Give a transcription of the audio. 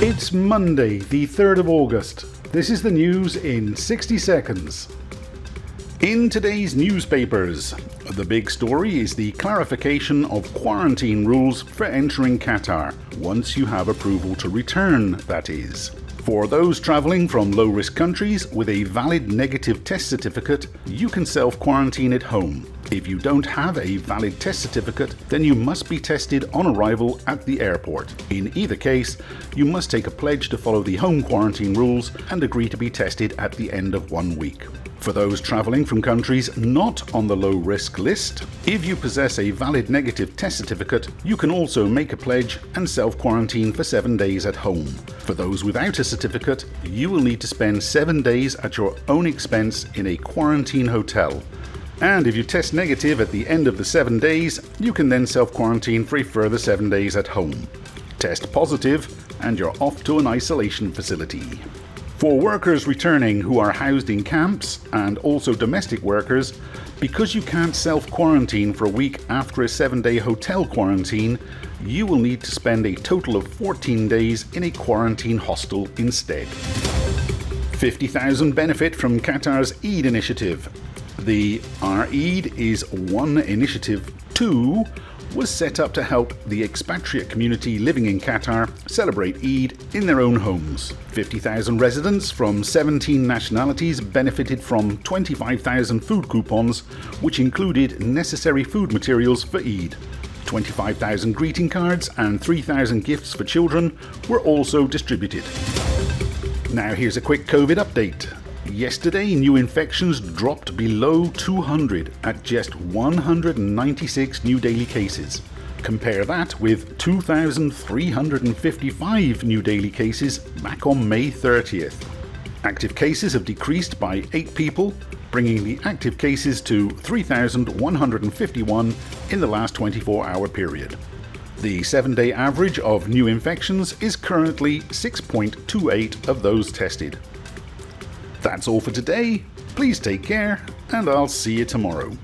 It's Monday, the 3rd of August. This is the news in 60 seconds. In today's newspapers, the big story is the clarification of quarantine rules for entering Qatar, once you have approval to return, that is. For those travelling from low-risk countries with a valid negative test certificate, you can self-quarantine at home. If you don't have a valid test certificate, then you must be tested on arrival at the airport. In either case, you must take a pledge to follow the home quarantine rules and agree to be tested at the end of 1 week. For those travelling from countries not on the low-risk list, if you possess a valid negative test certificate, you can also make a pledge and self-quarantine for 7 days at home. For those without a certificate, you will need to spend 7 days at your own expense in a quarantine hotel. And if you test negative at the end of the 7 days, you can then self-quarantine for a further 7 days at home. Test positive, and you're off to an isolation facility. For workers returning who are housed in camps, and also domestic workers, because you can't self-quarantine for a week after a 7-day hotel quarantine, you will need to spend a total of 14 days in a quarantine hostel instead. 50,000 benefit from Qatar's Eid initiative. The Our Eid is One Initiative 2 was set up to help the expatriate community living in Qatar celebrate Eid in their own homes. 50,000 residents from 17 nationalities benefited from 25,000 food coupons, which included necessary food materials for Eid. 25,000 greeting cards and 3,000 gifts for children were also distributed. Now here's a quick COVID update. Yesterday, new infections dropped below 200 at just 196 new daily cases. Compare that with 2,355 new daily cases back on May 30th. Active cases have decreased by 8 people, bringing the active cases to 3,151 in the last 24-hour period. The 7-day average of new infections is currently 6.28 of those tested. That's all for today. Please take care, and I'll see you tomorrow.